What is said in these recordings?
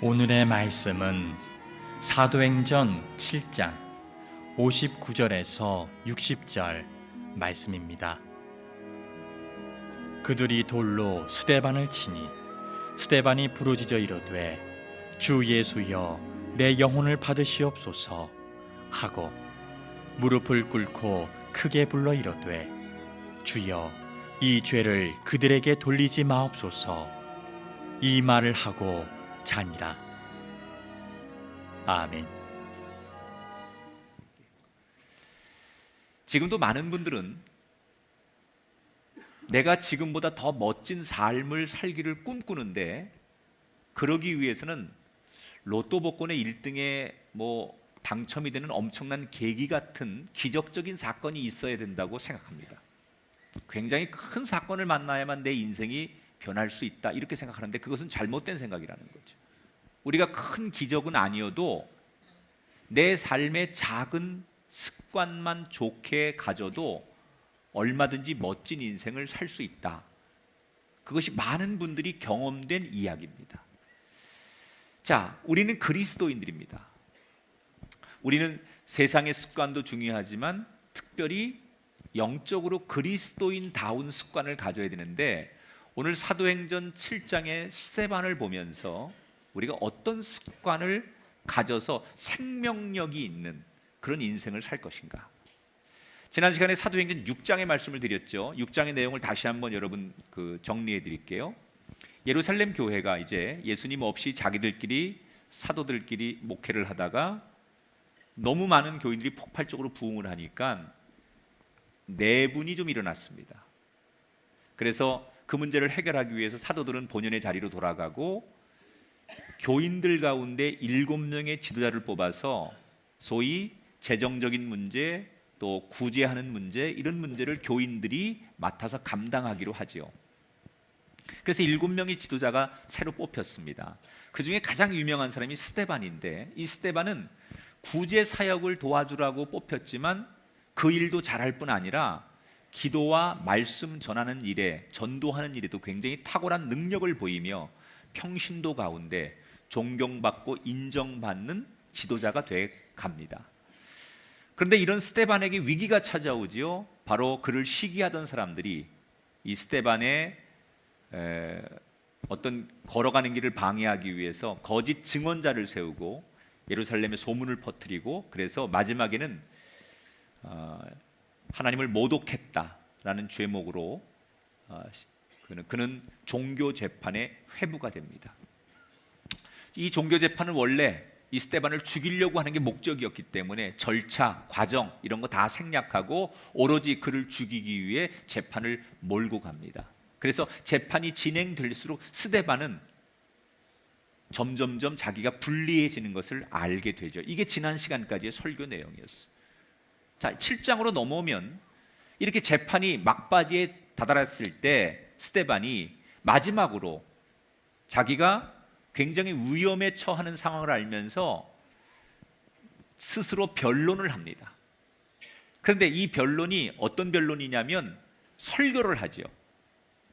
오늘의 말씀은 사도행전 7장 59절에서 60절 말씀입니다. 그들이 돌로 스데반을 치니 스데반이 부르짖어 이르되 주 예수여 내 영혼을 받으시옵소서 하고 무릎을 꿇고 크게 불러 이르되 주여 이 죄를 그들에게 돌리지 마옵소서. 이 말을 하고 자니라. 아멘. 지금도 많은 분들은 내가 지금보다 더 멋진 삶을 살기를 꿈꾸는데, 그러기 위해서는 로또 복권의 1등에 당첨이 되는 엄청난 계기 같은 기적적인 사건이 있어야 된다고 생각합니다. 굉장히 큰 사건을 만나야만 내 인생이 변할 수 있다, 이렇게 생각하는데 그것은 잘못된 생각이라는 거죠. 우리가 큰 기적은 아니어도 내 삶의 작은 습관만 좋게 가져도 얼마든지 멋진 인생을 살 수 있다. 그것이 많은 분들이 경험된 이야기입니다. 자, 우리는 그리스도인들입니다. 우리는 세상의 습관도 중요하지만 특별히 영적으로 그리스도인다운 습관을 가져야 되는데, 오늘 사도행전 7장의 스데반을 보면서 우리가 어떤 습관을 가져서 생명력이 있는 그런 인생을 살 것인가. 지난 시간에 사도행전 6장의 말씀을 드렸죠. 6장의 내용을 다시 한번 여러분 정리해 드릴게요. 예루살렘 교회가 이제 예수님 없이 자기들끼리 사도들끼리 목회를 하다가 너무 많은 교인들이 폭발적으로 부흥을 하니까 내분이 좀 일어났습니다. 그래서 그 문제를 해결하기 위해서 사도들은 본연의 자리로 돌아가고 교인들 가운데 7명의 지도자를 뽑아서 소위 재정적인 문제, 또 구제하는 문제, 이런 문제를 교인들이 맡아서 감당하기로 하지요. 그래서 7명의 지도자가 새로 뽑혔습니다. 그 중에 가장 유명한 사람이 스데반인데, 이 스데반은 구제 사역을 도와주라고 뽑혔지만 그 일도 잘할 뿐 아니라 기도와 말씀 전하는 일에, 전도하는 일에도 굉장히 탁월한 능력을 보이며 평신도 가운데 존경받고 인정받는 지도자가 돼 갑니다. 그런데 이런 스데반에게 위기가 찾아오지요. 바로 그를 시기하던 사람들이 이 스데반의 어떤 걸어가는 길을 방해하기 위해서 거짓 증언자를 세우고 예루살렘에 소문을 퍼뜨리고, 그래서 마지막에는 하나님을 모독했다라는 죄목으로 그는 종교 재판에 회부가 됩니다. 이 종교 재판은 원래 이 스데반을 죽이려고 하는 게 목적이었기 때문에 절차, 과정 이런 거 다 생략하고 오로지 그를 죽이기 위해 재판을 몰고 갑니다. 그래서 재판이 진행될수록 스데반은 점점점 자기가 불리해지는 것을 알게 되죠. 이게 지난 시간까지의 설교 내용이었어요. 자, 7장으로 넘어오면 이렇게 재판이 막바지에 다다랐을 때 스데반이 마지막으로 자기가 굉장히 위험에 처하는 상황을 알면서 스스로 변론을 합니다. 그런데 이 변론이 어떤 변론이냐면 설교를 하죠.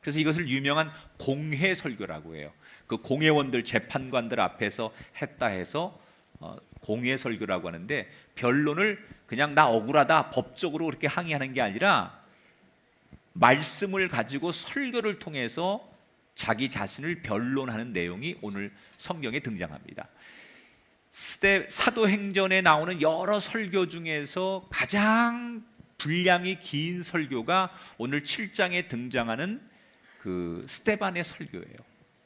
그래서 이것을 유명한 공회 설교라고 해요. 그 공회원들, 재판관들 앞에서 했다 해서 공회 설교라고 하는데, 변론을 그냥 나 억울하다 법적으로 그렇게 항의하는 게 아니라 말씀을 가지고 설교를 통해서 자기 자신을 변론하는 내용이 오늘 성경에 등장합니다. 사도행전에 나오는 여러 설교 중에서 가장 분량이 긴 설교가 오늘 7장에 등장하는 그 스데반의 설교예요.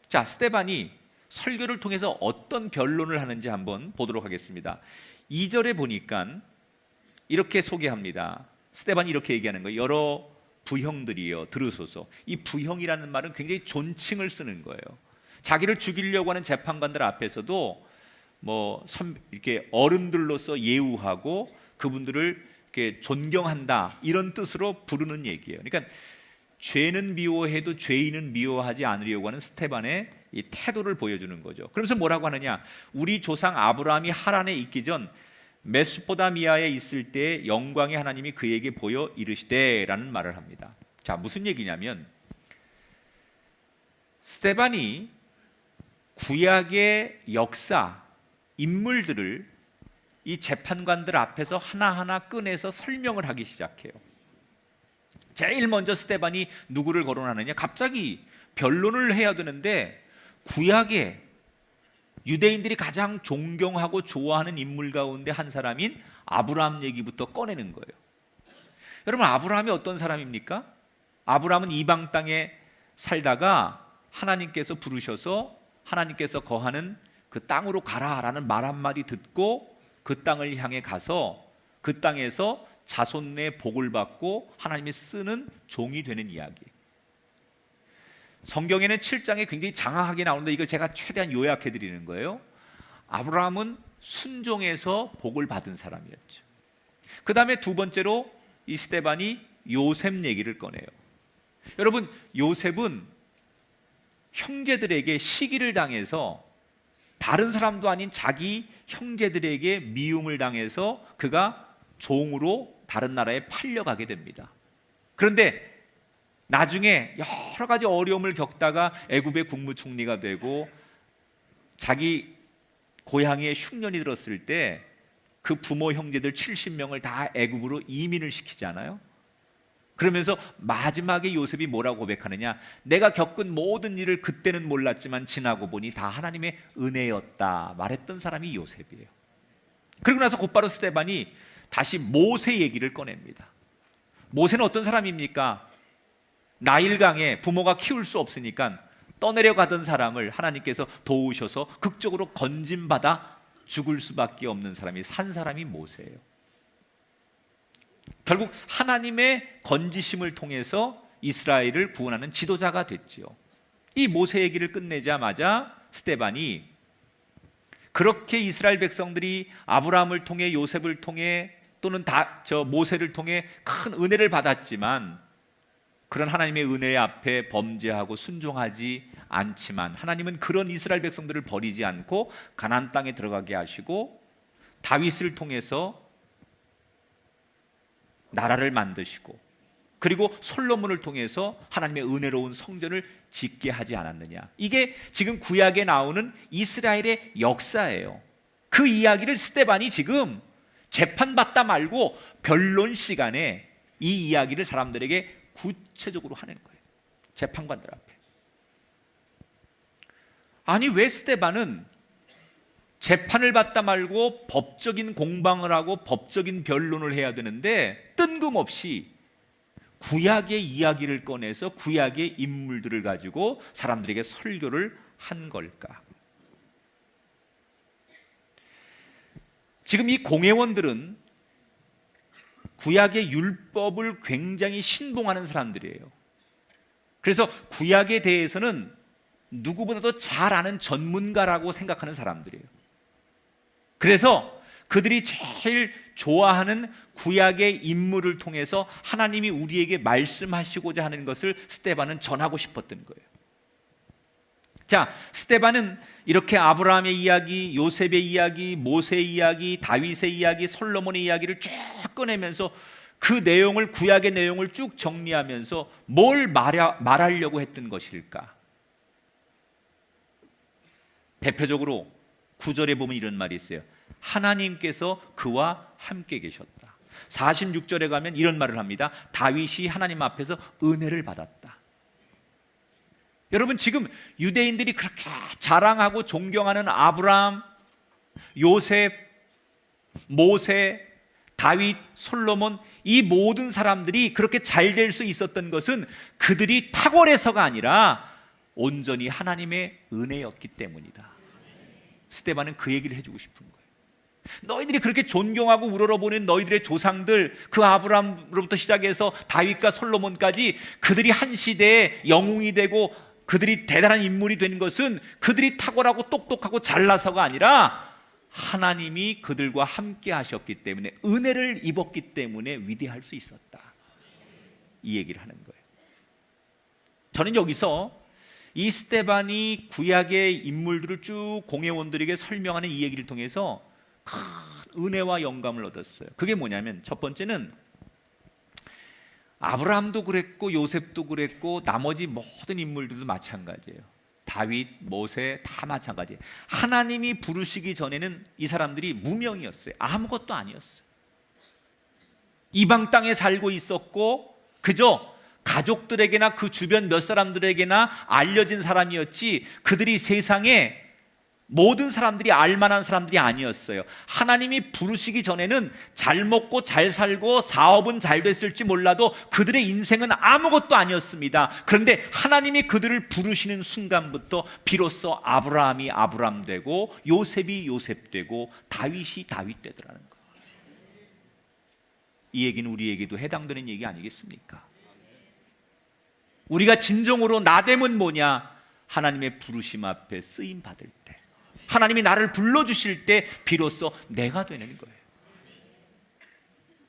자, 스데반이 설교를 통해서 어떤 변론을 하는지 한번 보도록 하겠습니다. 2절에 보니까 이렇게 소개합니다. 스데반이 이렇게 얘기하는 거예요. 여러 부형들이여 들으소서. 이 부형이라는 말은 굉장히 존칭을 쓰는 거예요. 자기를 죽이려고 하는 재판관들 앞에서도 이렇게 어른들로서 예우하고 그분들을 이렇게 존경한다, 이런 뜻으로 부르는 얘기예요. 그러니까 죄는 미워해도 죄인은 미워하지 않으려고 하는 스데반의 이 태도를 보여주는 거죠. 그러면서 뭐라고 하느냐? 우리 조상 아브라함이 하란에 있기 전 메소포타미아에 있을 때 영광의 하나님이 그에게 보여 이르시되라는 말을 합니다. 자, 무슨 얘기냐면 스데반이 구약의 역사, 인물들을 이 재판관들 앞에서 하나하나 꺼내서 설명을 하기 시작해요. 제일 먼저 스데반이 누구를 거론하느냐? 갑자기 변론을 해야 되는데 구약의 유대인들이 가장 존경하고 좋아하는 인물 가운데 한 사람인 아브라함 얘기부터 꺼내는 거예요. 여러분, 아브라함이 어떤 사람입니까? 아브라함은 이방 땅에 살다가 하나님께서 부르셔서 하나님께서 거하는 그 땅으로 가라라는 말 한마디 듣고 그 땅을 향해 가서 그 땅에서 자손 내 복을 받고 하나님이 쓰는 종이 되는 이야기. 성경에는 7장에 굉장히 장황하게 나오는데 이걸 제가 최대한 요약해 드리는 거예요. 아브라함은 순종해서 복을 받은 사람이었죠. 그 다음에 두 번째로 이 스데반이 요셉 얘기를 꺼내요. 여러분, 요셉은 형제들에게 시기를 당해서 다른 사람도 아닌 자기 형제들에게 미움을 당해서 그가 종으로 다른 나라에 팔려가게 됩니다. 그런데 나중에 여러 가지 어려움을 겪다가 애굽의 국무총리가 되고 자기 고향에 흉년이 들었을 때 그 부모 형제들 70명을 다 애굽으로 이민을 시키잖아요. 그러면서 마지막에 요셉이 뭐라고 고백하느냐? 내가 겪은 모든 일을 그때는 몰랐지만 지나고 보니 다 하나님의 은혜였다 말했던 사람이 요셉이에요. 그리고 나서 곧바로 스데반이 다시 모세 얘기를 꺼냅니다. 모세는 어떤 사람입니까? 나일강에 부모가 키울 수 없으니까 떠내려가던 사람을 하나님께서 도우셔서 극적으로 건짐받아 죽을 수밖에 없는 사람이 산 사람이 모세예요. 결국 하나님의 건지심을 통해서 이스라엘을 구원하는 지도자가 됐지요. 이 모세 얘기를 끝내자마자 스데반이 그렇게 이스라엘 백성들이 아브라함을 통해 요셉을 통해 또는 모세를 통해 큰 은혜를 받았지만 그런 하나님의 은혜 앞에 범죄하고 순종하지 않지만 하나님은 그런 이스라엘 백성들을 버리지 않고 가나안 땅에 들어가게 하시고 다윗을 통해서 나라를 만드시고 그리고 솔로몬을 통해서 하나님의 은혜로운 성전을 짓게 하지 않았느냐. 이게 지금 구약에 나오는 이스라엘의 역사예요. 그 이야기를 스데반이 지금 재판받다 말고 변론 시간에 이 이야기를 사람들에게 구체적으로 하는 거예요. 재판관들 앞에. 아니, 왜 스데반은 재판을 받다 말고 법적인 공방을 하고 법적인 변론을 해야 되는데 뜬금없이 구약의 이야기를 꺼내서 구약의 인물들을 가지고 사람들에게 설교를 한 걸까? 지금 이 공회원들은 구약의 율법을 굉장히 신봉하는 사람들이에요. 그래서 구약에 대해서는 누구보다도 잘 아는 전문가라고 생각하는 사람들이에요. 그래서 그들이 제일 좋아하는 구약의 인물을 통해서 하나님이 우리에게 말씀하시고자 하는 것을 스데반은 전하고 싶었던 거예요. 자, 스데반은 이렇게 아브라함의 이야기, 요셉의 이야기, 모세의 이야기, 다윗의 이야기, 솔로몬의 이야기를 쭉 꺼내면서 그 내용을, 구약의 내용을 쭉 정리하면서 뭘 말하려고 했던 것일까? 대표적으로 9절에 보면 이런 말이 있어요. 하나님께서 그와 함께 계셨다. 46절에 가면 이런 말을 합니다. 다윗이 하나님 앞에서 은혜를 받았다. 여러분, 지금 유대인들이 그렇게 자랑하고 존경하는 아브라함, 요셉, 모세, 다윗, 솔로몬, 이 모든 사람들이 그렇게 잘 될 수 있었던 것은 그들이 탁월해서가 아니라 온전히 하나님의 은혜였기 때문이다. 스데반은 그 얘기를 해주고 싶은 거예요. 너희들이 그렇게 존경하고 우러러보는 너희들의 조상들, 그 아브라함으로부터 시작해서 다윗과 솔로몬까지 그들이 한 시대에 영웅이 되고 그들이 대단한 인물이 된 것은 그들이 탁월하고 똑똑하고 잘나서가 아니라 하나님이 그들과 함께 하셨기 때문에, 은혜를 입었기 때문에 위대할 수 있었다. 이 얘기를 하는 거예요. 저는 여기서 이 스데반이 구약의 인물들을 쭉 공회원들에게 설명하는 이 얘기를 통해서 큰 은혜와 영감을 얻었어요. 그게 뭐냐면 첫 번째는 아브라함도 그랬고 요셉도 그랬고 나머지 모든 인물들도 마찬가지예요. 다윗, 모세 다 마찬가지예요. 하나님이 부르시기 전에는 이 사람들이 무명이었어요. 아무것도 아니었어요. 이방 땅에 살고 있었고 그저 가족들에게나 그 주변 몇 사람들에게나 알려진 사람이었지 그들이 세상에 모든 사람들이 알만한 사람들이 아니었어요. 하나님이 부르시기 전에는 잘 먹고 잘 살고 사업은 잘 됐을지 몰라도 그들의 인생은 아무것도 아니었습니다. 그런데 하나님이 그들을 부르시는 순간부터 비로소 아브라함이 아브라함 되고 요셉이 요셉 되고 다윗이 다윗 되더라는 거예요. 이 얘기는 우리에게도 해당되는 얘기 아니겠습니까? 우리가 진정으로 나됨은 뭐냐? 하나님의 부르심 앞에 쓰임 받을 때, 하나님이 나를 불러주실 때 비로소 내가 되는 거예요.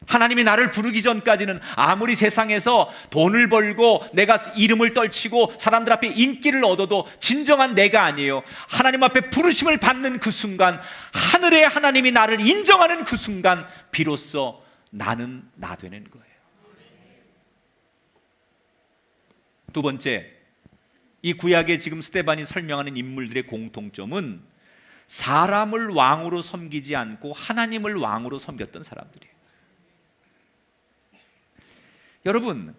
하나님이 나를 부르기 전까지는 아무리 세상에서 돈을 벌고 내가 이름을 떨치고 사람들 앞에 인기를 얻어도 진정한 내가 아니에요. 하나님 앞에 부르심을 받는 그 순간, 하늘의 하나님이 나를 인정하는 그 순간 비로소 나는 나 되는 거예요. 두 번째, 이 구약에 지금 스데반이 설명하는 인물들의 공통점은 사람을 왕으로 섬기지 않고 하나님을 왕으로 섬겼던 사람들이에요. 여러분,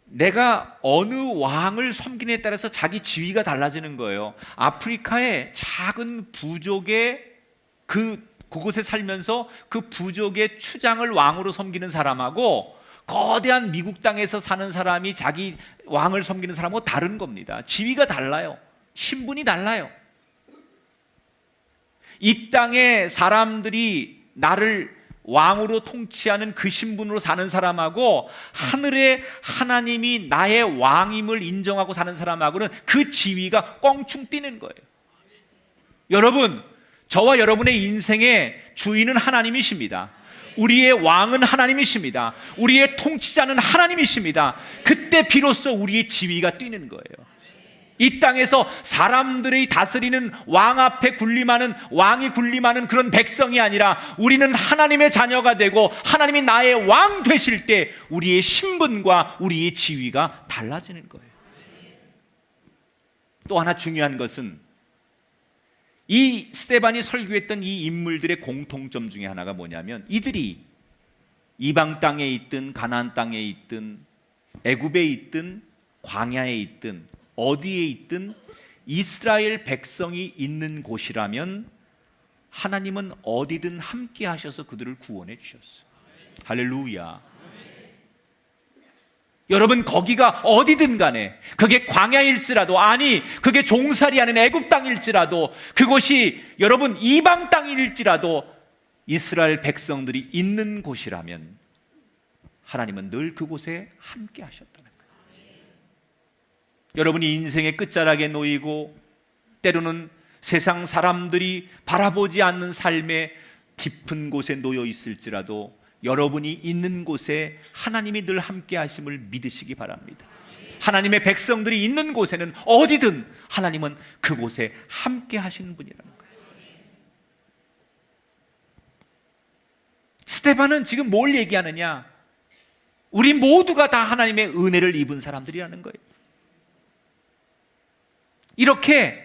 내가 어느 왕을 섬기느냐에 따라서 자기 지위가 달라지는 거예요. 아프리카의 작은 부족의 그곳에 살면서 그 부족의 추장을 왕으로 섬기는 사람하고 거대한 미국 땅에서 사는 사람이 자기 왕을 섬기는 사람하고 다른 겁니다. 지위가 달라요. 신분이 달라요. 이 땅에 사람들이 나를 왕으로 통치하는 그 신분으로 사는 사람하고 하늘의 하나님이 나의 왕임을 인정하고 사는 사람하고는 그 지위가 껑충 뛰는 거예요. 여러분, 저와 여러분의 인생의 주인은 하나님이십니다. 우리의 왕은 하나님이십니다. 우리의 통치자는 하나님이십니다. 그때 비로소 우리의 지위가 뛰는 거예요. 이 땅에서 사람들이 다스리는 왕 앞에 군림하는, 왕이 군림하는 그런 백성이 아니라 우리는 하나님의 자녀가 되고 하나님이 나의 왕 되실 때 우리의 신분과 우리의 지위가 달라지는 거예요. 또 하나 중요한 것은 이 스데반이 설교했던 이 인물들의 공통점 중에 하나가 뭐냐면 이들이 이방 땅에 있든 가나안 땅에 있든 애굽에 있든 광야에 있든 어디에 있든 이스라엘 백성이 있는 곳이라면 하나님은 어디든 함께 하셔서 그들을 구원해 주셨어요. 할렐루야. 여러분, 거기가 어디든 간에 그게 광야일지라도, 아니 그게 종살이하는 애굽 땅일지라도, 그곳이 여러분 이방 땅일지라도 이스라엘 백성들이 있는 곳이라면 하나님은 늘 그곳에 함께 하셨다는 거예요. 여러분이 인생의 끝자락에 놓이고 때로는 세상 사람들이 바라보지 않는 삶의 깊은 곳에 놓여 있을지라도 여러분이 있는 곳에 하나님이 늘 함께 하심을 믿으시기 바랍니다. 하나님의 백성들이 있는 곳에는 어디든 하나님은 그곳에 함께 하시는 분이라는 거예요. 스데반은 지금 뭘 얘기하느냐? 우리 모두가 다 하나님의 은혜를 입은 사람들이라는 거예요. 이렇게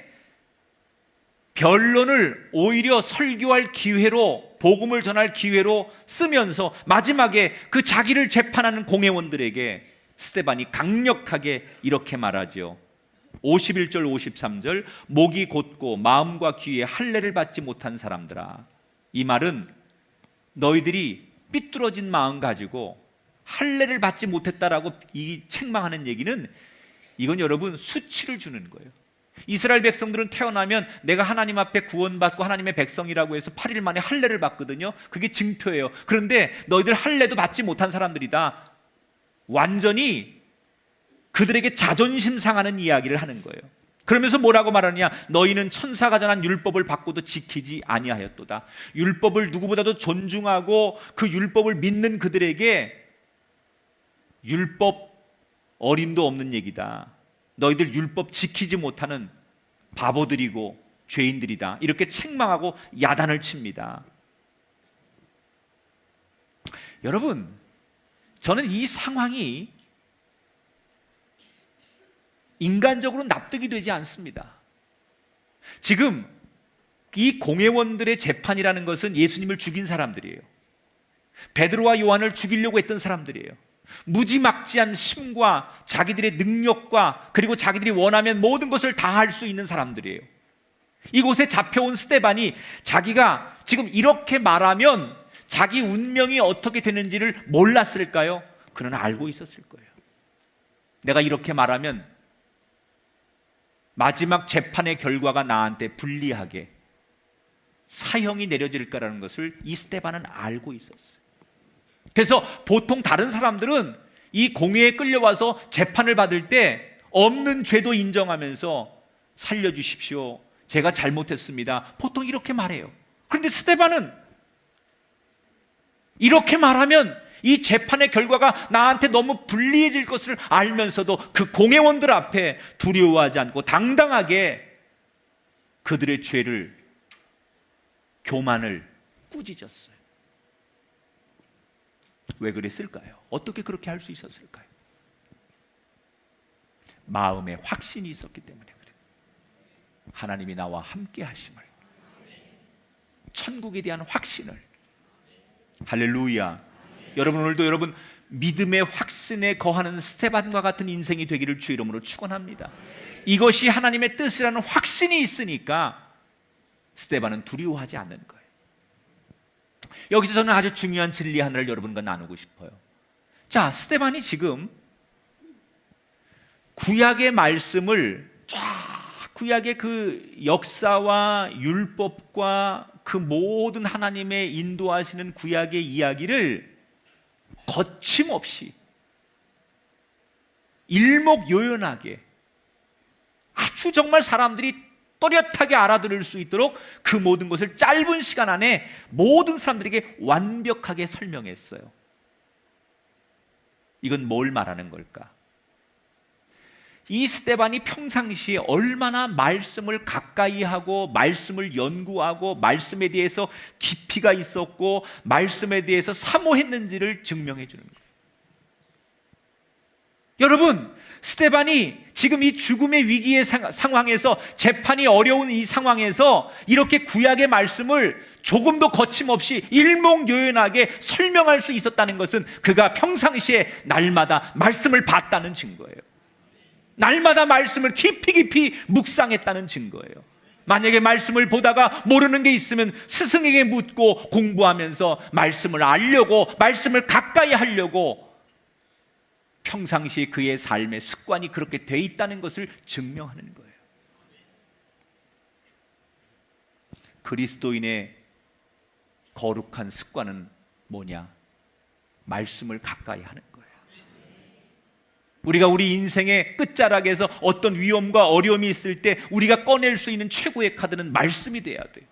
변론을 오히려 설교할 기회로, 복음을 전할 기회로 쓰면서 마지막에 그 자기를 재판하는 공회원들에게 스데반이 강력하게 이렇게 말하죠. 51절 53절, 목이 곧고 마음과 귀에 할례를 받지 못한 사람들아. 이 말은 너희들이 삐뚤어진 마음 가지고 할례를 받지 못했다라고 이 책망하는 얘기는, 이건 여러분 수치를 주는 거예요. 이스라엘 백성들은 태어나면 내가 하나님 앞에 구원받고 하나님의 백성이라고 해서 8일 만에 할례를 받거든요. 그게 증표예요. 그런데 너희들 할례도 받지 못한 사람들이다. 완전히 그들에게 자존심 상하는 이야기를 하는 거예요. 그러면서 뭐라고 말하느냐? 너희는 천사가 전한 율법을 받고도 지키지 아니하였도다. 율법을 누구보다도 존중하고 그 율법을 믿는 그들에게 율법 어림도 없는 얘기다. 너희들 율법 지키지 못하는 바보들이고 죄인들이다 이렇게 책망하고 야단을 칩니다. 여러분, 저는 이 상황이 인간적으로 납득이 되지 않습니다. 지금 이 공회원들의 재판이라는 것은 예수님을 죽인 사람들이에요. 베드로와 요한을 죽이려고 했던 사람들이에요. 무지막지한 힘과 자기들의 능력과 그리고 자기들이 원하면 모든 것을 다 할 수 있는 사람들이에요. 이곳에 잡혀온 스데반이 자기가 지금 이렇게 말하면 자기 운명이 어떻게 되는지를 몰랐을까요? 그는 알고 있었을 거예요. 내가 이렇게 말하면 마지막 재판의 결과가 나한테 불리하게 사형이 내려질 거라는 것을 이 스데반은 알고 있었어요. 그래서 보통 다른 사람들은 이 공회에 끌려와서 재판을 받을 때 없는 죄도 인정하면서 살려주십시오, 제가 잘못했습니다, 보통 이렇게 말해요. 그런데 스데반은 이렇게 말하면 이 재판의 결과가 나한테 너무 불리해질 것을 알면서도 그 공회원들 앞에 두려워하지 않고 당당하게 그들의 죄를, 교만을 꾸짖었어요. 왜 그랬을까요? 어떻게 그렇게 할 수 있었을까요? 마음에 확신이 있었기 때문에 그래요. 하나님이 나와 함께 하심을, 천국에 대한 확신을. 할렐루야. 여러분, 오늘도 여러분 믿음의 확신에 거하는 스데반과 같은 인생이 되기를 주 이름으로 축원합니다. 이것이 하나님의 뜻이라는 확신이 있으니까 스데반은 두려워하지 않는 거예요. 여기서 저는 아주 중요한 진리 하나를 여러분과 나누고 싶어요. 자, 스데반이 지금 구약의 말씀을 쫙, 구약의 그 역사와 율법과 그 모든 하나님의 인도하시는 구약의 이야기를 거침없이 일목요연하게 아주 정말 사람들이 또렷하게 알아들을 수 있도록 그 모든 것을 짧은 시간 안에 모든 사람들에게 완벽하게 설명했어요. 이건 뭘 말하는 걸까? 이 스데반이 평상시에 얼마나 말씀을 가까이 하고 말씀을 연구하고 말씀에 대해서 깊이가 있었고 말씀에 대해서 사모했는지를 증명해 주는 거예요. 여러분, 스데반이 지금 이 죽음의 위기의 상황에서, 재판이 어려운 이 상황에서 이렇게 구약의 말씀을 조금도 거침없이 일목요연하게 설명할 수 있었다는 것은 그가 평상시에 날마다 말씀을 봤다는 증거예요. 날마다 말씀을 깊이 묵상했다는 증거예요. 만약에 말씀을 보다가 모르는 게 있으면 스승에게 묻고 공부하면서 말씀을 알려고, 말씀을 가까이 하려고 평상시 그의 삶의 습관이 그렇게 돼 있다는 것을 증명하는 거예요. 그리스도인의 거룩한 습관은 뭐냐? 말씀을 가까이 하는 거예요. 우리가 우리 인생의 끝자락에서 어떤 위험과 어려움이 있을 때 우리가 꺼낼 수 있는 최고의 카드는 말씀이 돼야 돼요.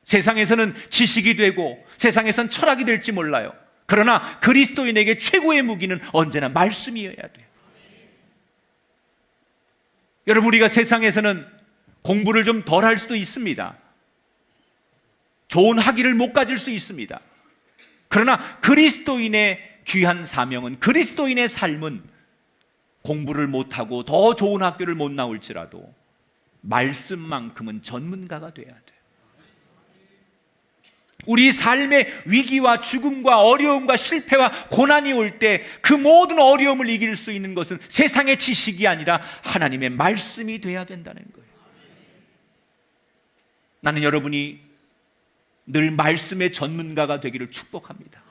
세상에서는 지식이 되고 세상에선 철학이 될지 몰라요. 그러나 그리스도인에게 최고의 무기는 언제나 말씀이어야 돼요. 여러분, 우리가 세상에서는 공부를 좀 덜 할 수도 있습니다. 좋은 학위를 못 가질 수 있습니다. 그러나 그리스도인의 귀한 사명은, 그리스도인의 삶은 공부를 못하고 더 좋은 학교를 못 나올지라도 말씀만큼은 전문가가 돼야 돼요. 우리 삶의 위기와 죽음과 어려움과 실패와 고난이 올 때 그 모든 어려움을 이길 수 있는 것은 세상의 지식이 아니라 하나님의 말씀이 돼야 된다는 거예요. 나는 여러분이 늘 말씀의 전문가가 되기를 축복합니다.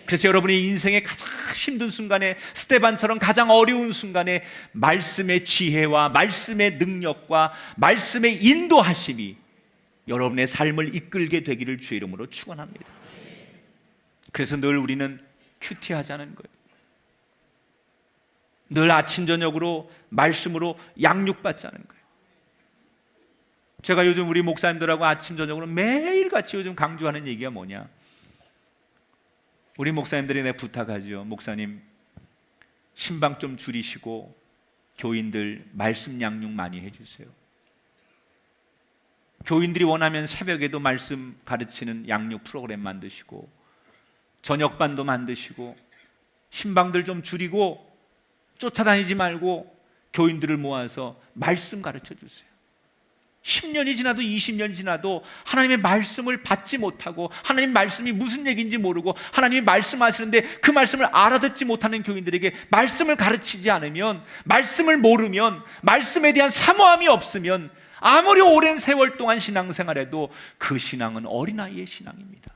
그래서 여러분이 인생의 가장 힘든 순간에, 스데반처럼 가장 어려운 순간에 말씀의 지혜와 말씀의 능력과 말씀의 인도하심이 여러분의 삶을 이끌게 되기를 주의 이름으로 축원합니다. 그래서 늘 우리는 큐티하자는 거예요. 늘 아침 저녁으로 말씀으로 양육받자는 거예요. 제가 요즘 우리 목사님들하고 아침 저녁으로 매일같이 요즘 강조하는 얘기가 뭐냐? 우리 목사님들이 내 부탁하죠. 목사님, 신방 좀 줄이시고 교인들 말씀 양육 많이 해주세요. 교인들이 원하면 새벽에도 말씀 가르치는 양육 프로그램 만드시고, 저녁반도 만드시고, 신방들 좀 줄이고 쫓아다니지 말고 교인들을 모아서 말씀 가르쳐 주세요. 10년이 지나도 20년이 지나도 하나님의 말씀을 받지 못하고, 하나님 말씀이 무슨 얘기인지 모르고, 하나님이 말씀하시는데 그 말씀을 알아듣지 못하는 교인들에게 말씀을 가르치지 않으면, 말씀을 모르면, 말씀에 대한 사모함이 없으면 아무리 오랜 세월 동안 신앙생활해도 그 신앙은 어린아이의 신앙입니다.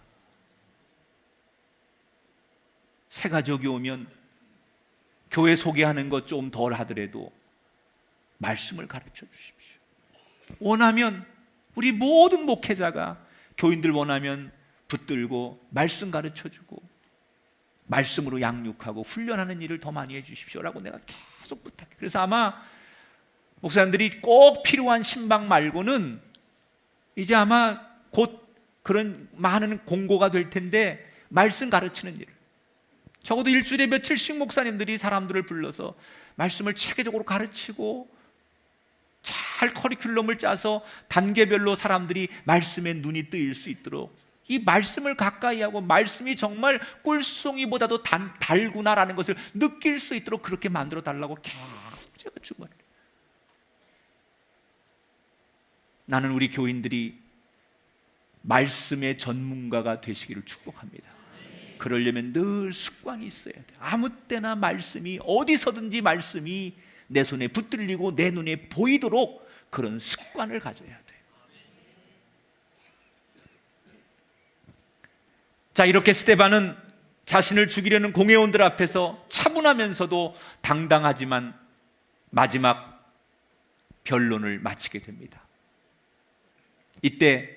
새 가족이 오면 교회 소개하는 것 좀 덜 하더라도 말씀을 가르쳐 주십시오. 원하면 우리 모든 목회자가 교인들 원하면 붙들고 말씀 가르쳐주고 말씀으로 양육하고 훈련하는 일을 더 많이 해주십시오라고 내가 계속 부탁해. 그래서 아마 목사님들이 꼭 필요한 신방 말고는 이제 아마 곧 그런 많은 공고가 될 텐데, 말씀 가르치는 일, 적어도 일주일에 며칠씩 목사님들이 사람들을 불러서 말씀을 체계적으로 가르치고 잘 커리큘럼을 짜서 단계별로 사람들이 말씀에 눈이 뜨일 수 있도록, 이 말씀을 가까이 하고 말씀이 정말 꿀송이보다도 달구나라는 것을 느낄 수 있도록 그렇게 만들어 달라고 계속 제가 주문해요. 나는 우리 교인들이 말씀의 전문가가 되시기를 축복합니다. 그러려면 늘 습관이 있어야 돼요. 아무 때나 말씀이, 어디서든지 말씀이 내 손에 붙들리고 내 눈에 보이도록 그런 습관을 가져야 돼요. 자, 이렇게 스데반은 자신을 죽이려는 공회원들 앞에서 차분하면서도 당당하지만 마지막 변론을 마치게 됩니다. 이때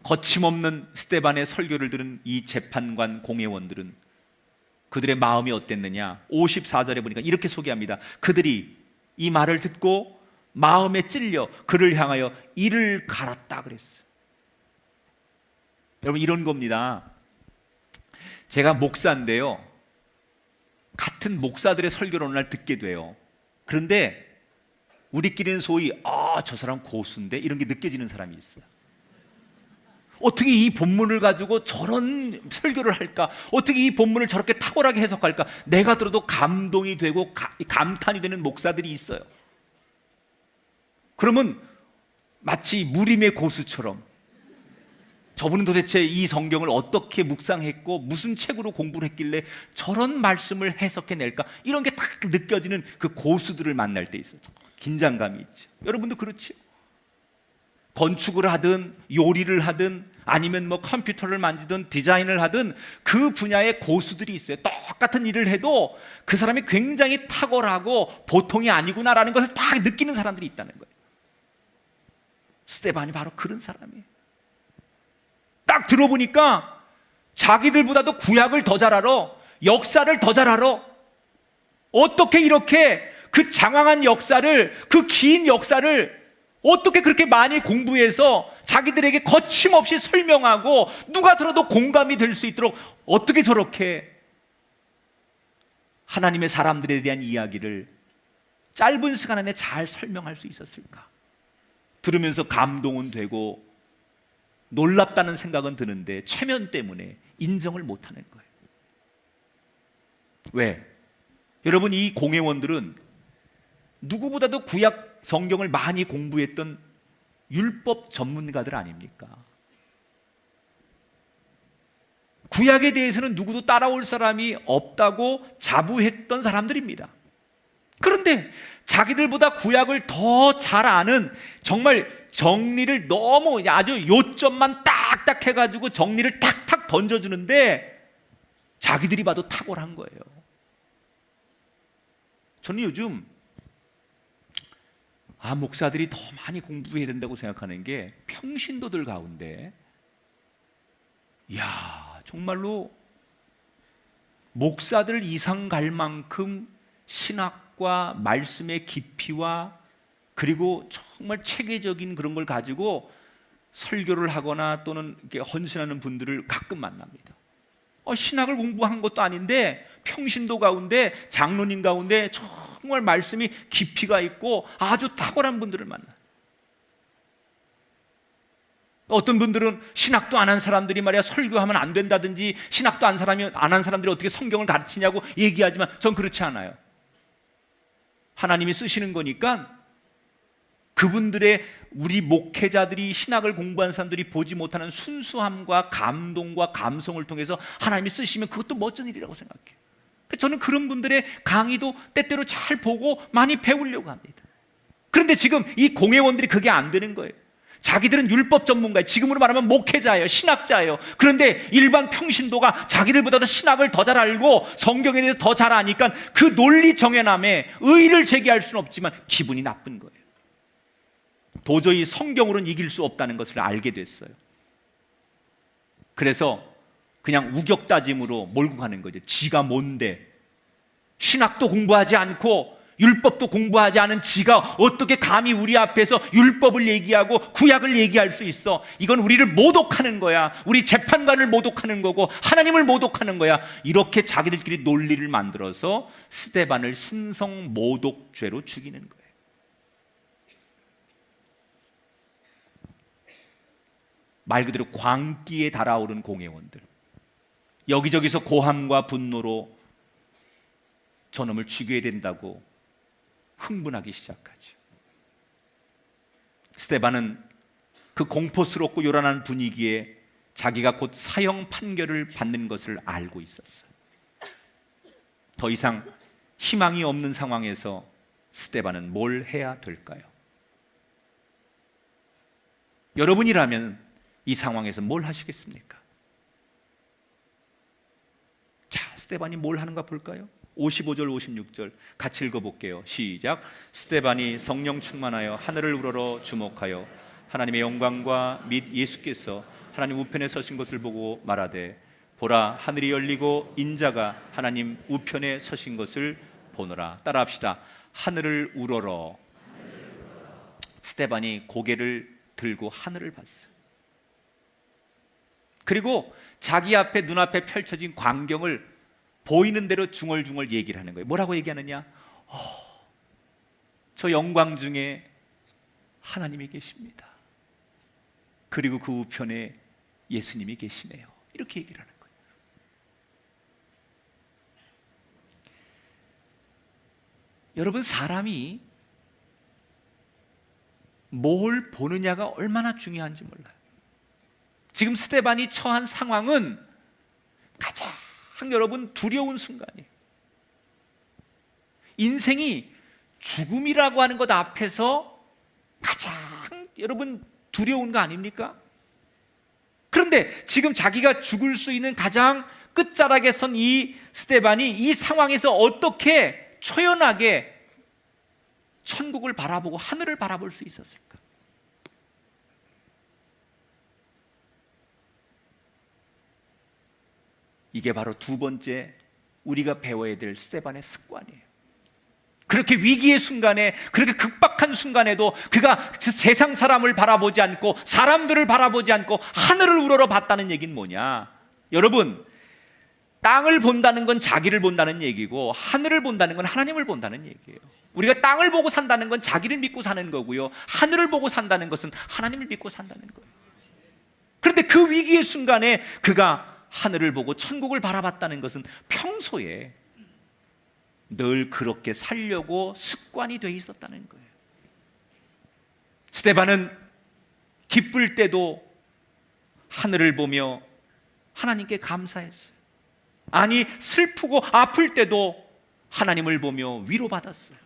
거침없는 스데반의 설교를 들은 이 재판관 공회원들은 그들의 마음이 어땠느냐, 54절에 보니까 이렇게 소개합니다. 그들이 이 말을 듣고 마음에 찔려 그를 향하여 이를 갈았다 그랬어요. 여러분, 이런 겁니다. 제가 목사인데요, 같은 목사들의 설교를 어느 날 듣게 돼요. 그런데 우리끼리는 소위 저 사람 고수인데 이런 게 느껴지는 사람이 있어요. 어떻게 이 본문을 가지고 저런 설교를 할까? 어떻게 이 본문을 저렇게 탁월하게 해석할까? 내가 들어도 감동이 되고 감탄이 되는 목사들이 있어요. 그러면 마치 무림의 고수처럼, 저분은 도대체 이 성경을 어떻게 묵상했고 무슨 책으로 공부를 했길래 저런 말씀을 해석해낼까? 이런 게 딱 느껴지는 그 고수들을 만날 때 있어요. 긴장감이 있죠. 여러분도 그렇죠? 건축을 하든 요리를 하든 아니면 뭐 컴퓨터를 만지든 디자인을 하든 그 분야의 고수들이 있어요. 똑같은 일을 해도 그 사람이 굉장히 탁월하고 보통이 아니구나라는 것을 딱 느끼는 사람들이 있다는 거예요. 스데반이 바로 그런 사람이에요. 딱 들어보니까 자기들보다도 구약을 더 잘 알아, 역사를 더 잘 알아. 어떻게 이렇게 그 장황한 역사를, 그 긴 역사를 어떻게 그렇게 많이 공부해서 자기들에게 거침없이 설명하고 누가 들어도 공감이 될 수 있도록 어떻게 저렇게 하나님의 사람들에 대한 이야기를 짧은 시간 안에 잘 설명할 수 있었을까? 들으면서 감동은 되고 놀랍다는 생각은 드는데 체면 때문에 인정을 못하는 거예요. 왜? 여러분, 이 공회원들은 누구보다도 구약 성경을 많이 공부했던 율법 전문가들 아닙니까? 구약에 대해서는 누구도 따라올 사람이 없다고 자부했던 사람들입니다. 그런데 자기들보다 구약을 더 잘 아는, 정말 정리를 너무 아주 요점만 딱딱 해가지고 정리를 탁탁 던져주는데 자기들이 봐도 탁월한 거예요. 저는 요즘 목사들이 더 많이 공부해야 된다고 생각하는 게, 평신도들 가운데 정말로 목사들 이상 갈 만큼 신학과 말씀의 깊이와 그리고 정말 체계적인 그런 걸 가지고 설교를 하거나 또는 이렇게 헌신하는 분들을 가끔 만납니다. 신학을 공부한 것도 아닌데 평신도 가운데, 장로님 가운데 정말 말씀이 깊이가 있고 아주 탁월한 분들을 만나요. 어떤 분들은 신학도 안 한 사람들이 말이야 설교하면 안 된다든지 신학도 안 한 사람들이 어떻게 성경을 가르치냐고 얘기하지만 전 그렇지 않아요. 하나님이 쓰시는 거니까 그분들의 우리 목회자들이 신학을 공부한 사람들이 보지 못하는 순수함과 감동과 감성을 통해서 하나님이 쓰시면 그것도 멋진 일이라고 생각해요. 저는 그런 분들의 강의도 때때로 잘 보고 많이 배우려고 합니다. 그런데 지금 이 공회원들이 그게 안 되는 거예요. 자기들은 율법 전문가예요. 지금으로 말하면 목회자예요. 신학자예요. 그런데 일반 평신도가 자기들보다도 신학을 더 잘 알고 성경에 대해서 더 잘 아니까 그 논리 정연함에 의의를 제기할 수는 없지만 기분이 나쁜 거예요. 도저히 성경으로는 이길 수 없다는 것을 알게 됐어요. 그래서 그냥 우격다짐으로 몰고 가는 거죠. 지가 뭔데 신학도 공부하지 않고 율법도 공부하지 않은 지가 어떻게 감히 우리 앞에서 율법을 얘기하고 구약을 얘기할 수 있어? 이건 우리를 모독하는 거야. 우리 재판관을 모독하는 거고 하나님을 모독하는 거야. 이렇게 자기들끼리 논리를 만들어서 스데반을 신성 모독죄로 죽이는 거예요. 말 그대로 광기에 달아오른 공회원들, 여기저기서 고함과 분노로 저놈을 죽여야 된다고 흥분하기 시작하죠. 스데반은 그 공포스럽고 요란한 분위기에 자기가 곧 사형 판결을 받는 것을 알고 있었어요. 더 이상 희망이 없는 상황에서 스데반은 뭘 해야 될까요? 여러분이라면 이 상황에서 뭘 하시겠습니까? 자, 스데반이 뭘 하는가 볼까요? 55절 56절 같이 읽어볼게요. 시작. 스데반이 성령 충만하여 하늘을 우러러 주목하여 하나님의 영광과 및 예수께서 하나님 우편에 서신 것을 보고 말하되 보라 하늘이 열리고 인자가 하나님 우편에 서신 것을 보노라. 따라합시다. 하늘을 우러러. 스데반이 고개를 들고 하늘을 봤어요. 그리고 자기 앞에 눈앞에 펼쳐진 광경을 보이는 대로 중얼중얼 얘기를 하는 거예요. 뭐라고 얘기하느냐? 저 영광 중에 하나님이 계십니다. 그리고 그 우편에 예수님이 계시네요. 이렇게 얘기를 하는 거예요. 여러분, 사람이 뭘 보느냐가 얼마나 중요한지 몰라요. 지금 스데반이 처한 상황은 가장 여러분 두려운 순간이에요. 인생이 죽음이라고 하는 것 앞에서 가장 여러분 두려운 거 아닙니까? 그런데 지금 자기가 죽을 수 있는 가장 끝자락에 선 이 스데반이 이 상황에서 어떻게 초연하게 천국을 바라보고 하늘을 바라볼 수 있었을까? 이게 바로 두 번째 우리가 배워야 될 스데반의 습관이에요. 그렇게 위기의 순간에, 그렇게 극박한 순간에도 그가 그 세상 사람을 바라보지 않고 사람들을 바라보지 않고 하늘을 우러러 봤다는 얘기는 뭐냐? 여러분, 땅을 본다는 건 자기를 본다는 얘기고 하늘을 본다는 건 하나님을 본다는 얘기예요. 우리가 땅을 보고 산다는 건 자기를 믿고 사는 거고요, 하늘을 보고 산다는 것은 하나님을 믿고 산다는 거예요. 그런데 그 위기의 순간에 그가 하늘을 보고 천국을 바라봤다는 것은 평소에 늘 그렇게 살려고 습관이 돼 있었다는 거예요. 스데반은 기쁠 때도 하늘을 보며 하나님께 감사했어요. 아니, 슬프고 아플 때도 하나님을 보며 위로받았어요.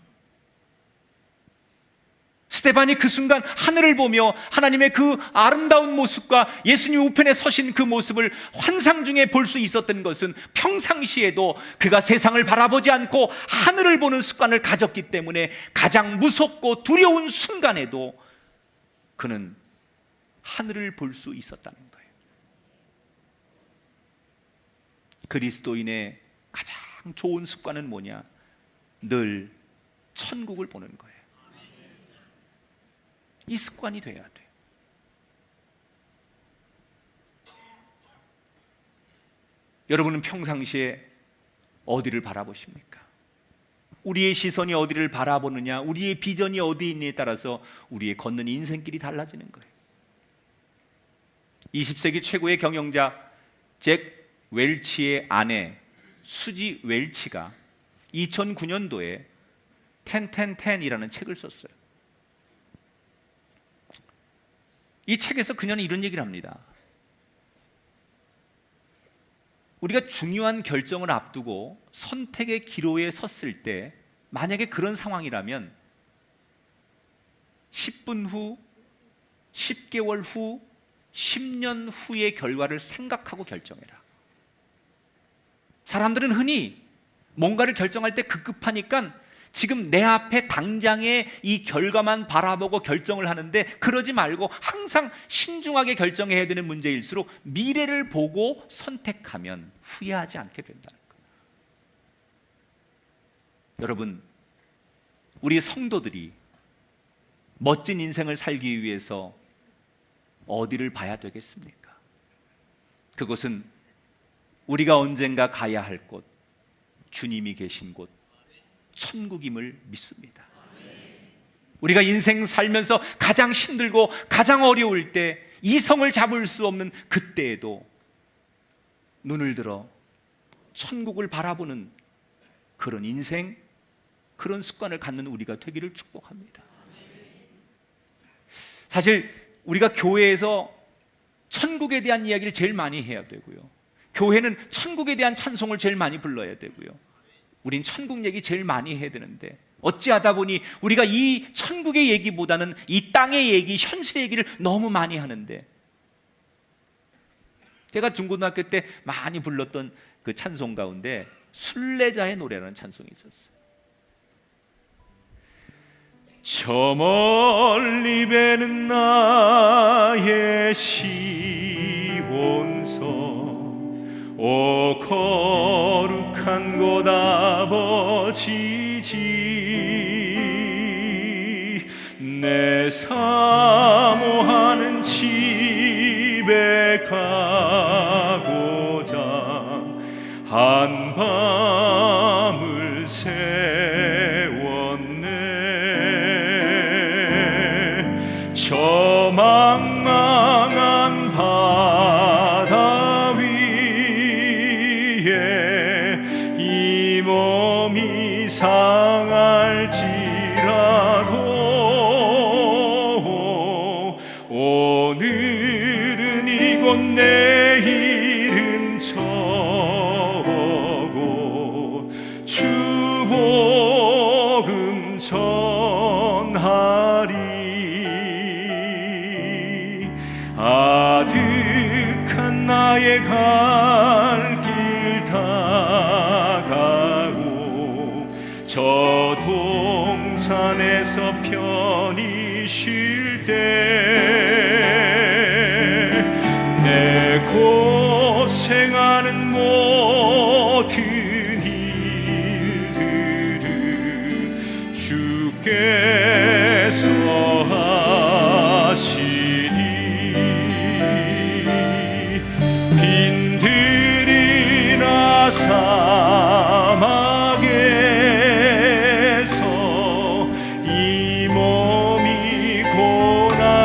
스데반이 그 순간 하늘을 보며 하나님의 그 아름다운 모습과 예수님 우편에 서신 그 모습을 환상 중에 볼 수 있었던 것은 평상시에도 그가 세상을 바라보지 않고 하늘을 보는 습관을 가졌기 때문에 가장 무섭고 두려운 순간에도 그는 하늘을 볼 수 있었다는 거예요. 그리스도인의 가장 좋은 습관은 뭐냐? 늘 천국을 보는 거예요. 이 습관이 돼야 돼. 여러분은 평상시에 어디를 바라보십니까? 우리의 시선이 어디를 바라보느냐, 우리의 비전이 어디 있느냐에 따라서 우리의 걷는 인생길이 달라지는 거예요. 20세기 최고의 경영자 잭 웰치의 아내 수지 웰치가 2009년도에 10-10-10이라는 책을 썼어요. 이 책에서 그녀는 이런 얘기를 합니다. 우리가 중요한 결정을 앞두고 선택의 기로에 섰을 때 만약에 그런 상황이라면 10분 후, 10개월 후, 10년 후의 결과를 생각하고 결정해라. 사람들은 흔히 뭔가를 결정할 때 급급하니까 지금 내 앞에 당장의 이 결과만 바라보고 결정을 하는데, 그러지 말고 항상 신중하게 결정해야 되는 문제일수록 미래를 보고 선택하면 후회하지 않게 된다는 거예요. 여러분, 우리 성도들이 멋진 인생을 살기 위해서 어디를 봐야 되겠습니까? 그곳은 우리가 언젠가 가야 할 곳, 주님이 계신 곳, 천국임을 믿습니다. 우리가 인생 살면서 가장 힘들고 가장 어려울 때, 이성을 잡을 수 없는 그때에도 눈을 들어 천국을 바라보는 그런 인생, 그런 습관을 갖는 우리가 되기를 축복합니다. 사실 우리가 교회에서 천국에 대한 이야기를 제일 많이 해야 되고요, 교회는 천국에 대한 찬송을 제일 많이 불러야 되고요, 우린 천국 얘기 제일 많이 해야 되는데, 어찌하다 보니 우리가 이 천국의 얘기보다는 이 땅의 얘기, 현실의 얘기를 너무 많이 하는데, 제가 중고등학교 때 많이 불렀던 그 찬송 가운데 순례자의 노래라는 찬송이 있었어요. 저 멀리 배는 나의 시온서, 오 거룩한 곳 아버지 집, 내 사모하는 집에 가고자 한 밤을 세웠네. 저 망망한 바다 위에 이 몸이 상할지라도 오늘은 이곳, 내일은 저곳 주 복음 전하리. 아득한 나의 갈 길 다가고 저 동산에서 편히 쉴 때 내 고생하는 모든 일들을 주께서 하시리. 빈들이나 사막에서 이 몸이 고날지라도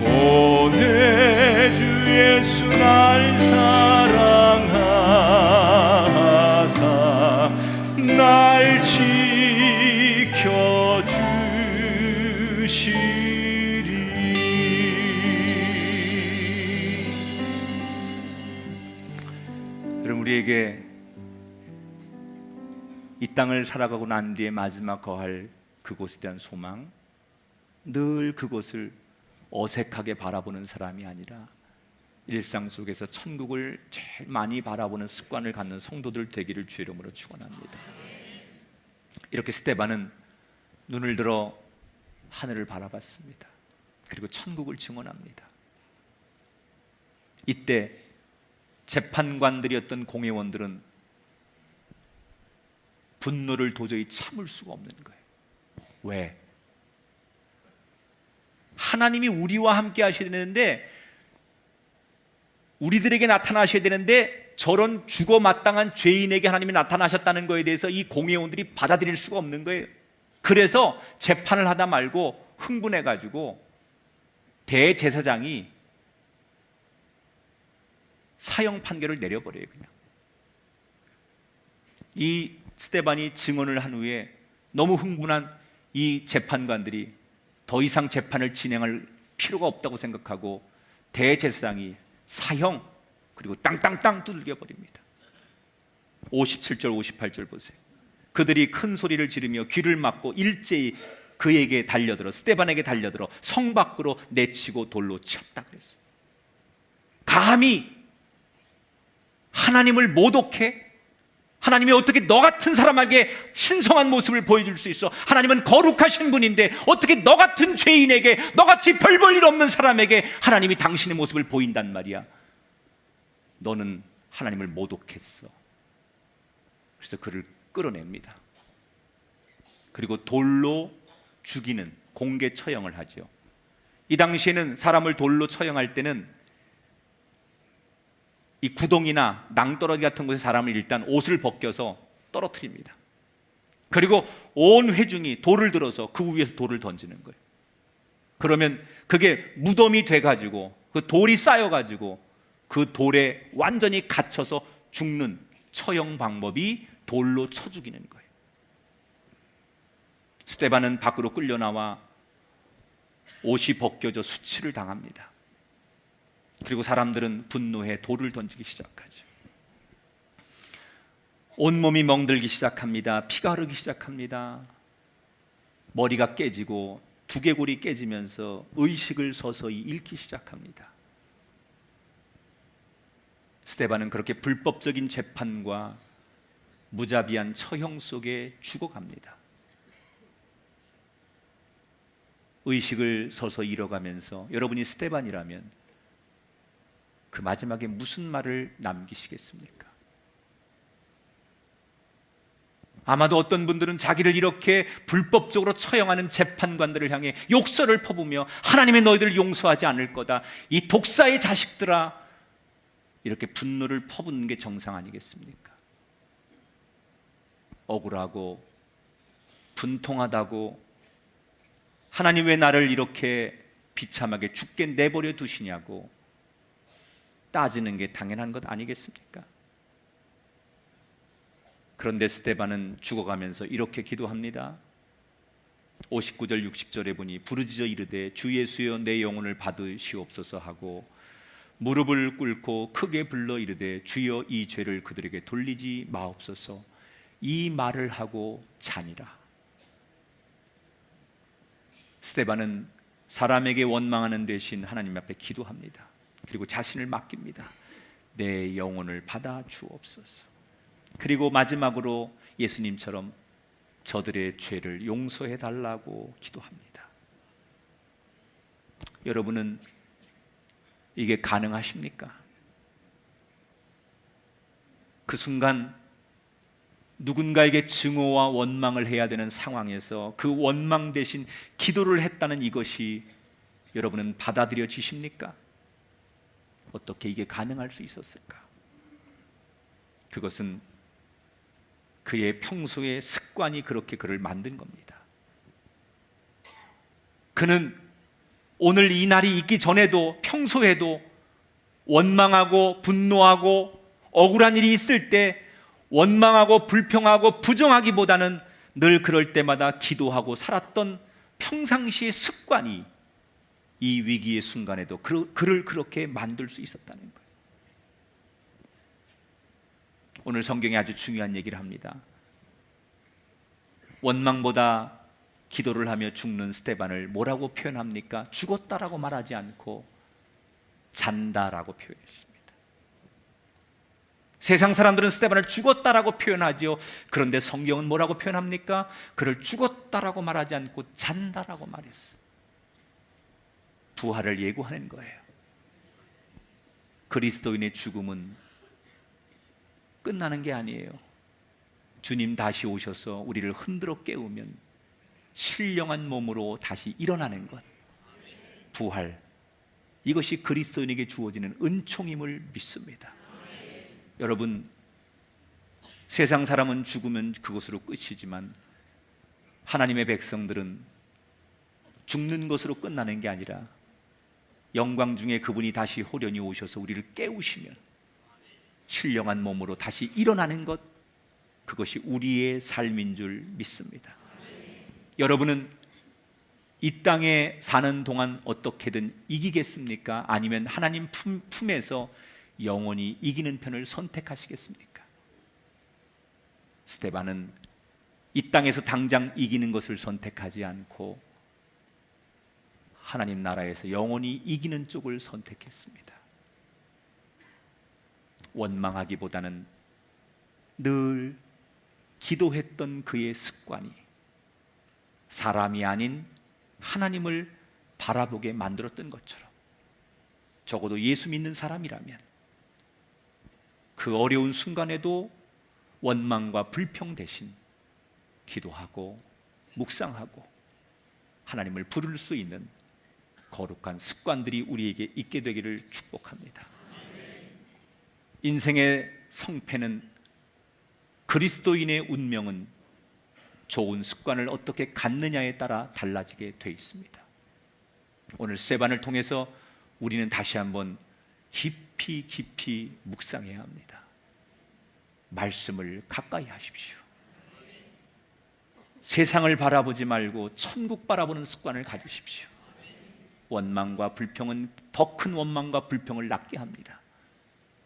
오늘 주 예수 날 사랑하사 날 지켜주시리. 여러분, 우리에게 이 땅을 살아가고 난 뒤에 마지막 거할 그곳에 대한 소망, 늘 그곳을 어색하게 바라보는 사람이 아니라 일상 속에서 천국을 제일 많이 바라보는 습관을 갖는 성도들 되기를 주의 이름으로 축원합니다. 이렇게 스데반은 눈을 들어 하늘을 바라봤습니다. 그리고 천국을 증언합니다. 이때 재판관들이었던 공회원들은 분노를 도저히 참을 수가 없는 거예요. 왜? 하나님이 우리와 함께 하셔야 되는데, 우리들에게 나타나셔야 되는데 저런 죽어 마땅한 죄인에게 하나님이 나타나셨다는 거에 대해서 이 공회원들이 받아들일 수가 없는 거예요. 그래서 재판을 하다 말고 흥분해 가지고 대제사장이 사형 판결을 내려버려요. 그냥 이 스데반이 증언을 한 후에 너무 흥분한 이 재판관들이 더 이상 재판을 진행할 필요가 없다고 생각하고 대제사장이 사형 그리고 땅땅땅 두들겨 버립니다. 57절 58절 보세요. 그들이 큰 소리를 지르며 귀를 막고 일제히 그에게 달려들어 스데반에게 달려들어 성 밖으로 내치고 돌로 쳤다 그랬어요. 감히 하나님을 모독해? 하나님이 어떻게 너 같은 사람에게 신성한 모습을 보여줄 수 있어? 하나님은 거룩하신 분인데 어떻게 너 같은 죄인에게, 너같이 별 볼 일 없는 사람에게 하나님이 당신의 모습을 보인단 말이야. 너는 하나님을 모독했어. 그래서 그를 끌어냅니다. 그리고 돌로 죽이는 공개 처형을 하죠. 이 당시에는 사람을 돌로 처형할 때는 이 구덩이나 낭떠러기 같은 곳에 사람을 일단 옷을 벗겨서 떨어뜨립니다. 그리고 온 회중이 돌을 들어서 그 위에서 돌을 던지는 거예요. 그러면 그게 무덤이 돼가지고 그 돌이 쌓여가지고 그 돌에 완전히 갇혀서 죽는 처형 방법이 돌로 쳐 죽이는 거예요. 스데반은 밖으로 끌려나와 옷이 벗겨져 수치를 당합니다. 그리고 사람들은 분노해 돌을 던지기 시작하죠. 온몸이 멍들기 시작합니다. 피가 흐르기 시작합니다. 머리가 깨지고 두개골이 깨지면서 의식을 서서히 잃기 시작합니다. 스데반은 그렇게 불법적인 재판과 무자비한 처형 속에 죽어갑니다. 의식을 서서히 잃어가면서 여러분이 스데반이라면 그 마지막에 무슨 말을 남기시겠습니까? 아마도 어떤 분들은 자기를 이렇게 불법적으로 처형하는 재판관들을 향해 욕설을 퍼부며 하나님의 너희들을 용서하지 않을 거다, 이 독사의 자식들아, 이렇게 분노를 퍼붓는 게 정상 아니겠습니까? 억울하고 분통하다고 하나님 왜 나를 이렇게 비참하게 죽게 내버려 두시냐고 따지는 게 당연한 것 아니겠습니까? 그런데 스데반은 죽어가면서 이렇게 기도합니다. 59절 60절에 보니 부르짖어 이르되 주 예수여 내 영혼을 받으시옵소서 하고 무릎을 꿇고 크게 불러 이르되 주여 이 죄를 그들에게 돌리지 마옵소서. 이 말을 하고 자니라. 스데반은 사람에게 원망하는 대신 하나님 앞에 기도합니다. 그리고 자신을 맡깁니다. 내 영혼을 받아 주옵소서. 그리고 마지막으로 예수님처럼 저들의 죄를 용서해 달라고 기도합니다. 여러분은 이게 가능하십니까? 그 순간 누군가에게 증오와 원망을 해야 되는 상황에서 그 원망 대신 기도를 했다는 이것이 여러분은 받아들여지십니까? 어떻게 이게 가능할 수 있었을까? 그것은 그의 평소의 습관이 그렇게 그를 만든 겁니다. 그는 오늘 이 날이 있기 전에도 평소에도 원망하고 분노하고 억울한 일이 있을 때 원망하고 불평하고 부정하기보다는 늘 그럴 때마다 기도하고 살았던 평상시의 습관이 이 위기의 순간에도 그를 그렇게 만들 수 있었다는 거예요. 오늘 성경에 아주 중요한 얘기를 합니다. 원망보다 기도를 하며 죽는 스데반을 뭐라고 표현합니까? 죽었다라고 말하지 않고 잔다라고 표현했습니다. 세상 사람들은 스데반을 죽었다라고 표현하죠. 그런데 성경은 뭐라고 표현합니까? 그를 죽었다라고 말하지 않고 잔다라고 말했어요. 부활을 예고하는 거예요. 그리스도인의 죽음은 끝나는 게 아니에요. 주님 다시 오셔서 우리를 흔들어 깨우면 신령한 몸으로 다시 일어나는 것, 부활, 이것이 그리스도인에게 주어지는 은총임을 믿습니다. 여러분, 세상 사람은 죽으면 그것으로 끝이지만 하나님의 백성들은 죽는 것으로 끝나는 게 아니라 영광 중에 그분이 다시 호련히 오셔서 우리를 깨우시면 신령한 몸으로 다시 일어나는 것, 그것이 우리의 삶인 줄 믿습니다. 여러분은 이 땅에 사는 동안 어떻게든 이기겠습니까? 아니면 하나님 품에서 영원히 이기는 편을 선택하시겠습니까? 스데반은 이 땅에서 당장 이기는 것을 선택하지 않고 하나님 나라에서 영원히 이기는 쪽을 선택했습니다. 원망하기보다는 늘 기도했던 그의 습관이 사람이 아닌 하나님을 바라보게 만들었던 것처럼, 적어도 예수 믿는 사람이라면 그 어려운 순간에도 원망과 불평 대신 기도하고 묵상하고 하나님을 부를 수 있는 거룩한 습관들이 우리에게 있게 되기를 축복합니다. 인생의 성패는, 그리스도인의 운명은 좋은 습관을 어떻게 갖느냐에 따라 달라지게 돼 있습니다. 오늘 스데반을 통해서 우리는 다시 한번 깊이 묵상해야 합니다. 말씀을 가까이 하십시오. 세상을 바라보지 말고 천국 바라보는 습관을 가지십시오. 원망과 불평은 더 큰 원망과 불평을 낳게 합니다.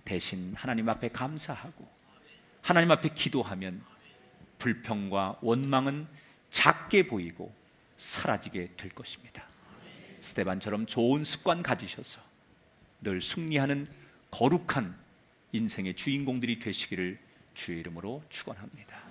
대신 하나님 앞에 감사하고 하나님 앞에 기도하면 불평과 원망은 작게 보이고 사라지게 될 것입니다. 스데반처럼 좋은 습관 가지셔서 늘 승리하는 거룩한 인생의 주인공들이 되시기를 주의 이름으로 축원합니다.